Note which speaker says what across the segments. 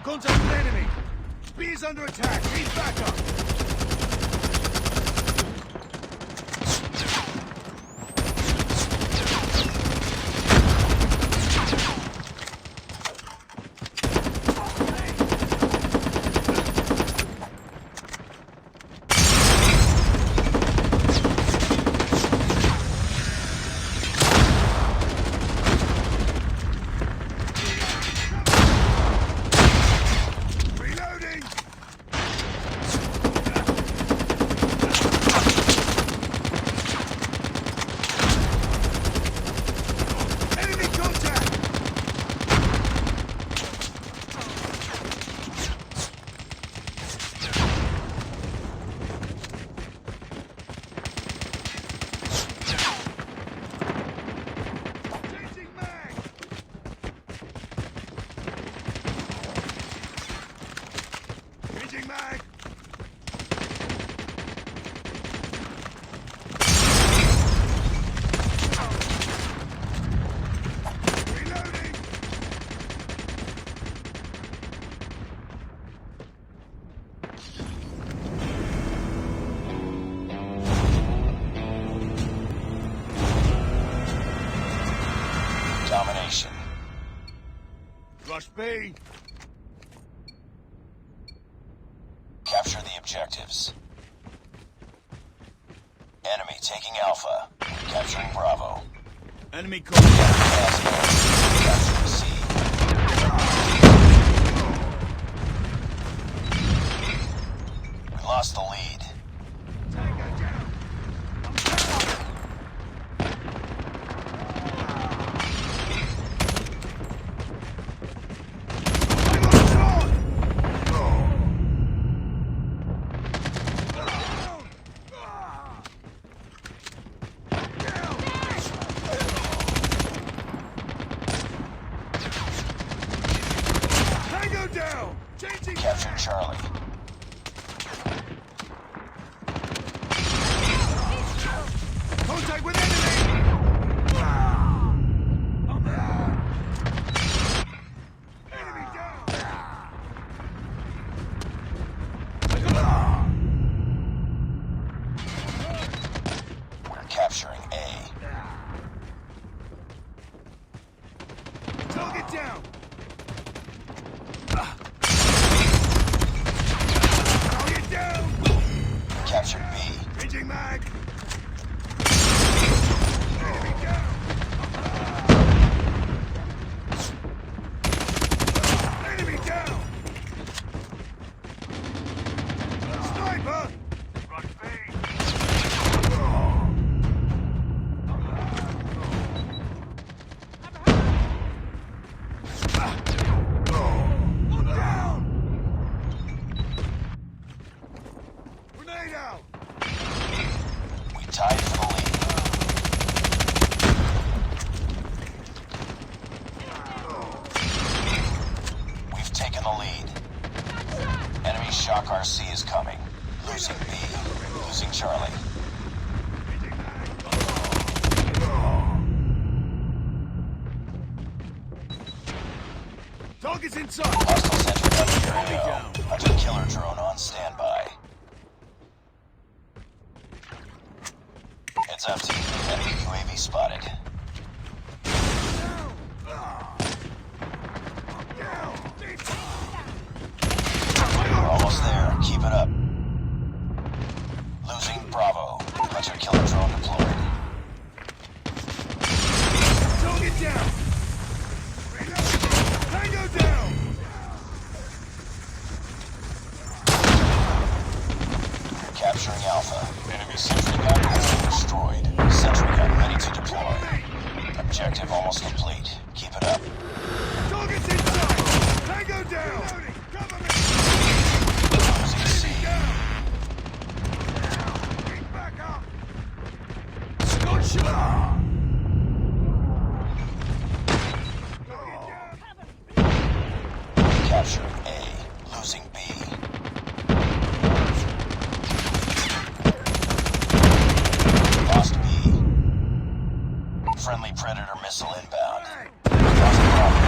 Speaker 1: Contact with enemy. B is under attack. Need backup.
Speaker 2: Domination.
Speaker 1: Rush B.
Speaker 2: Capture the objectives. Enemy taking Alpha. Capturing Bravo.
Speaker 1: Enemy contact.
Speaker 2: Capturing C. We lost the lead. Capturing Charlie.
Speaker 1: Contact with enemy! Enemy down!
Speaker 2: We're capturing A.
Speaker 1: Target down!
Speaker 2: Captured B.
Speaker 1: Changing mag! Enemy down! Enemy down! Sniper! Rush B! Down! Grenade out!
Speaker 2: We tied for the lead. We've taken the lead. Enemy shock RC is coming. Losing B. Losing Charlie.
Speaker 1: Target's inside!
Speaker 2: Hostile sentry gun here. Hunter killer drone on standby. Heads up, team. Enemy UAV spotted. We're almost there. Keep it up. Losing Bravo. Hunter killer drone deployed.
Speaker 1: Target down! Tango down!
Speaker 2: Capturing Alpha. Enemy sentry gun has been destroyed. Sentry gun ready to deploy. Objective almost complete. Keep it up.
Speaker 1: Target's inside! Tango down! Cover me!
Speaker 2: Losing C.
Speaker 1: Get back up! Good shot!
Speaker 2: Capturing A. Losing B. Lost B. Friendly Predator missile inbound. Lost Bravo.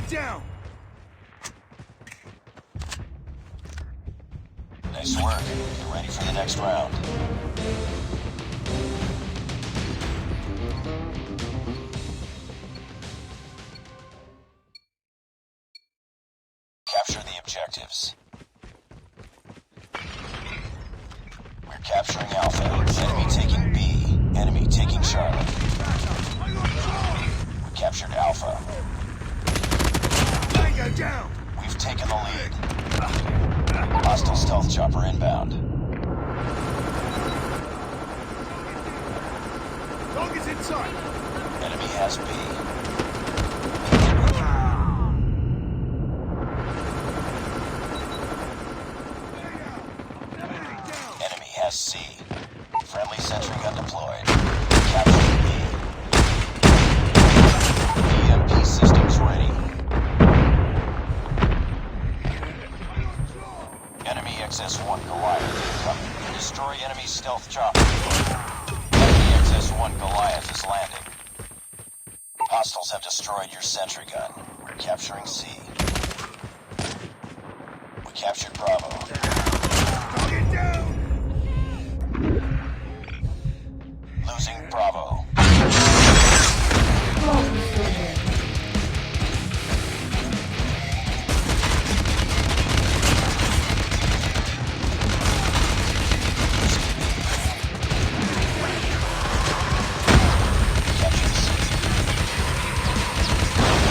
Speaker 1: Target down!
Speaker 2: Nice work. Get ready for the next round. Capture the objectives. We're capturing Alpha. Enemy taking B. Enemy taking Charlie. We captured Alpha.
Speaker 1: Tango down!
Speaker 2: We've taken the lead. Hostile stealth chopper inbound.
Speaker 1: Target's in sight!
Speaker 2: Enemy has B. Enemy has C. Friendly sentry gun deployed. Capturing B. EMP systems ready. Enemy XS-1 Goliath incoming. Destroy enemy stealth chopper. Enemy XS-1 Goliath is landing. Hostiles have destroyed your sentry gun. We're capturing C. We captured Bravo.
Speaker 1: Target down!
Speaker 2: Losing Bravo. Captured C.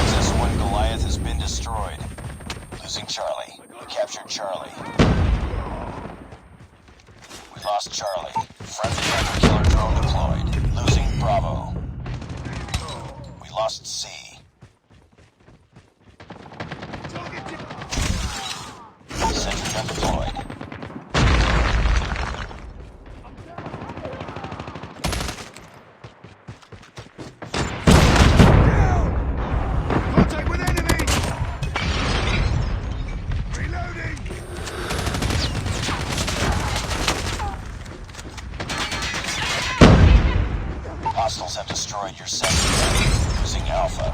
Speaker 2: XS-1 Goliath has been destroyed. Losing Charlie. We captured Charlie. We lost Charlie. Friendly hunter-killer drone deployed. Losing Bravo. We lost C.
Speaker 1: Target down!
Speaker 2: Sentry gun deployed.
Speaker 1: Down! Contact with enemy! Reloading!
Speaker 2: Hostiles have destroyed your sentry gun. Losing Alpha.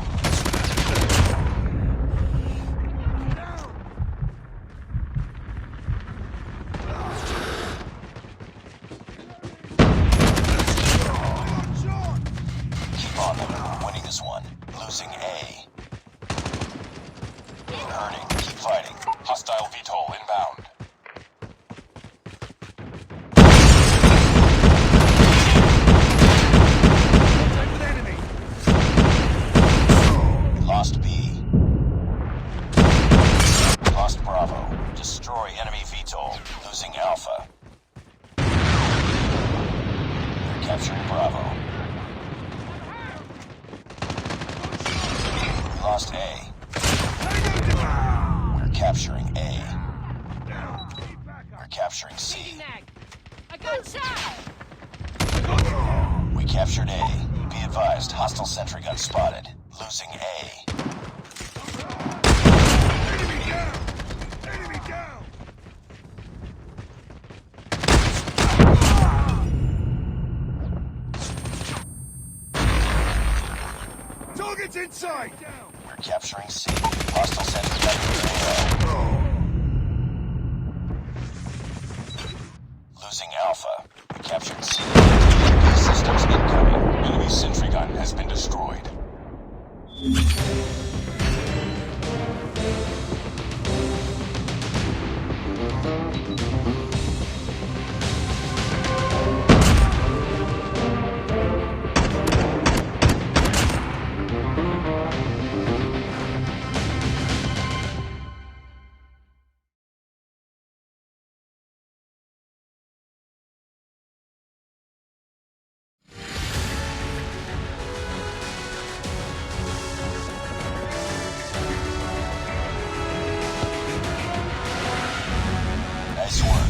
Speaker 2: Keep on them. Winning this one. Losing A. Hurting. Keep fighting. Hostile VTOL inbound.
Speaker 1: Contact with enemy!
Speaker 2: Lost B. Lost Bravo. Destroy enemy VTOL. Losing Alpha. We're capturing Bravo. We lost A.
Speaker 1: Tango down!
Speaker 2: We're capturing A.
Speaker 1: Down! Keep back
Speaker 2: We're
Speaker 1: up!
Speaker 2: capturing C.
Speaker 3: I got shot!
Speaker 2: We captured A. Be advised, hostile sentry gun spotted. Losing A.
Speaker 1: Enemy down! Enemy down! Target's in sight! Down!
Speaker 2: We're capturing C. Hostile sentry gun losing Alpha. We captured C. EMP systems incoming. Enemy sentry gun has been destroyed. Nice work.